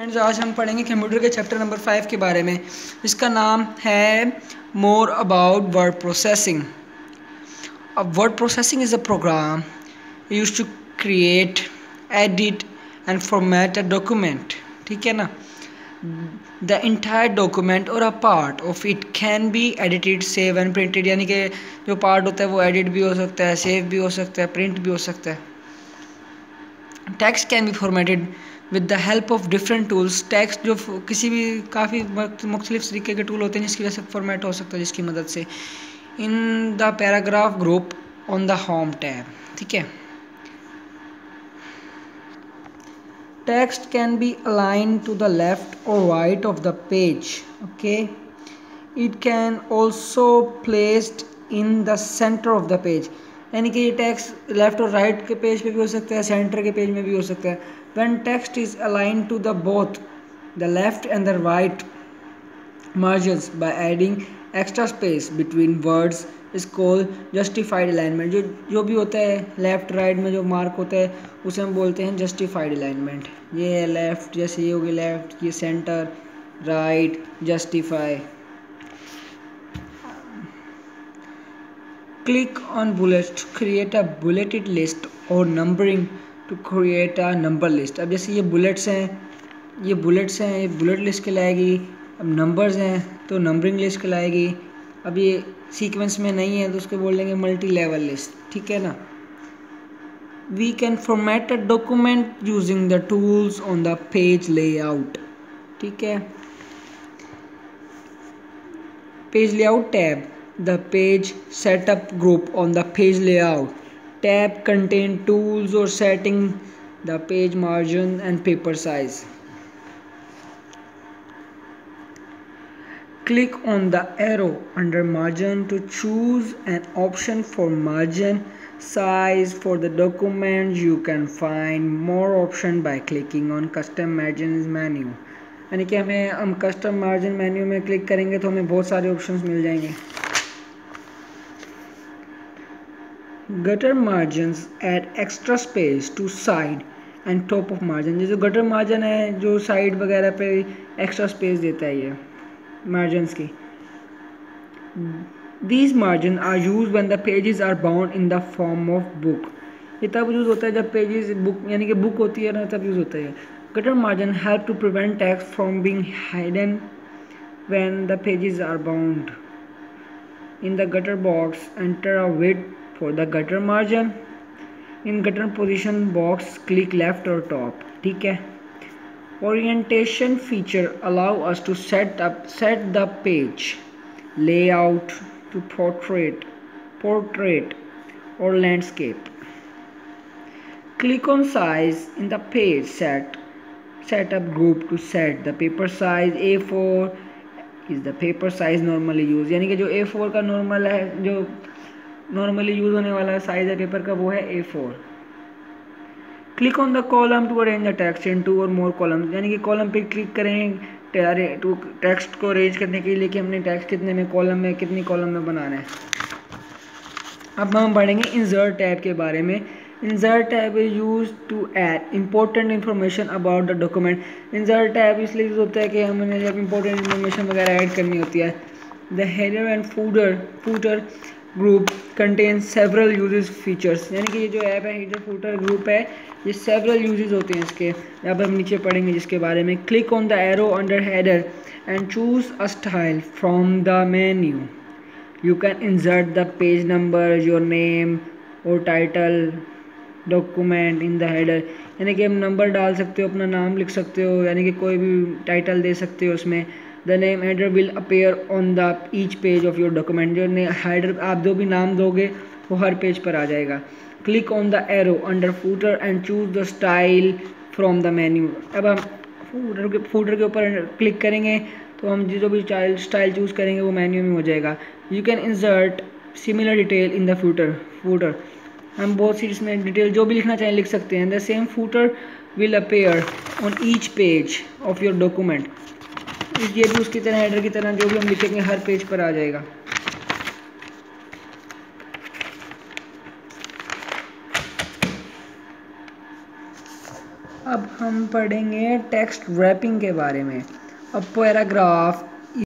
Friends, आज हम पढ़ेंगे कंप्यूटर के चैप्टर नंबर 5 के बारे में। इसका नाम है मोर अबाउट वर्ड प्रोसेसिंग। अब word processing is a program use to create, edit and format a document. ठीक है ना। The entire document or a part of it can be edited, save and printed. यानी कि जो part होता है वो एडिट भी हो सकता है, सेव भी हो सकता है, प्रिंट भी हो सकता है। Text can B formatted with the help of different tools. Text जो किसी भी काफ़ी मुख्तलिफ तरीके के टूल होते हैं जिसकी वजह से फॉर्मेट हो सकता है, जिसकी मदद से। In the paragraph group on the home tab. ठीक है। Text can be align to the left और right of the page. Okay. It can also placed in the center of the page. यानी कि ये टेक्स्ट लेफ्ट और right के page पे भी हो सकता है, सेंटर के पेज में भी हो सकता है। When text is aligned to the both the left and the right margins by adding extra space between words is called justified alignment। जो भी होता है लेफ्ट राइट में जो मार्क होता है उसे हम बोलते हैं जस्टिफाइड अलाइनमेंट। ये है लेफ्ट, जैसे ये होगी लेफ्ट, ये centre, right, justify. Click on bullets to create a bulleted list or numbering to create a number list। अब जैसे ये बुलेट्स हैं, ये बुलेट लिस्ट कहलाएगी। अब नंबर्स हैं तो नंबरिंग लिस्ट कहलाएगी। अब ये सीक्वेंस में नहीं है तो उसको बोल देंगे मल्टी लेवल लिस्ट। ठीक है ना। We can format a document using the tools on the page layout। ठीक है। Page layout tab, the page setup group on the page layout tab contain tools or setting the page margin and paper size। Click on the arrow under margin to choose an option for margin size for the document। You can find more option by clicking on custom margins menu। यानी कि हम custom margin menu में click करेंगे तो हमें बहुत सारे options मिल जाएंगे। Gutter margins add extra space to side and top of margin. जो गटर मार्जिन है जो साइड वगैरह पे एक्स्ट्रा स्पेस देता है ये मार्जिन्स की। These margin are use when the pages are bound in the form of book. ये तब यूज़ होता है जब पेजेस बुक यानी कि बुक होती है ना, तब यूज़ होता है। Gutter margin help to prevent text from being hidden when the pages are bound. In the gutter box, enter a width for the gutter margin। In gutter position box, click left or top। ठीक है। Orientation feature allow us to set the page layout to portrait or landscape। Click on size in the page setup group to set the paper size। A4 is the paper size normally use. यानी कि जो A4 का normal है, जो normally use होने वाला size है paper का, वो है A4। Click on the column to arrange the text in two or more column. यानी कि कॉलम पे क्लिक करें टेक्स्ट को अरेंज करने के लिए कि हमने टेक्स्ट कितने में कॉलम में, कितनी कॉलम में बनाना है। अब हम पढ़ेंगे इंसर्ट टैब के बारे में। Insert tab is use to add important information about the document. Insert tab इसलिए यूज होता है कि हमने जब इंपॉर्टेंट इन्फॉर्मेशन वगैरह ऐड करनी होती है। The header and footer group contain several uses features. यानी कि ये जो ऐप है हेडर फूटर ग्रुप है, ये सेवरल यूजेस होते हैं इसके। अब हम नीचे पढ़ेंगे जिसके बारे में। Click on the arrow under header and choose a style from the menu. You can insert the page number, your name or title document in the header। यानी कि हम नंबर डाल सकते हो, अपना नाम लिख सकते हो, यानी कि कोई भी टाइटल दे सकते हो उसमें। The name header will appear on the each page of your document। जो हेडर आप जो भी नाम दोगे वो हर पेज पर आ जाएगा। Click on the arrow under footer and choose the style from the menu। अब हम फूटर के ऊपर क्लिक करेंगे तो हम जो भी स्टाइल चूज़ करेंगे वो मेन्यू में हो जाएगा। You can insert similar detail in the footer. हम बहुत सी इसमें डिटेल जो भी लिखना चाहें लिख सकते हैं। The same footer will appear on each page of your document. ये भी उसकी तरह हेडर की तरह जो भी हम लिखेंगे हर पेज पर आ जाएगा। अब हम पढ़ेंगे टेक्स्ट रैपिंग के बारे में। A paragraph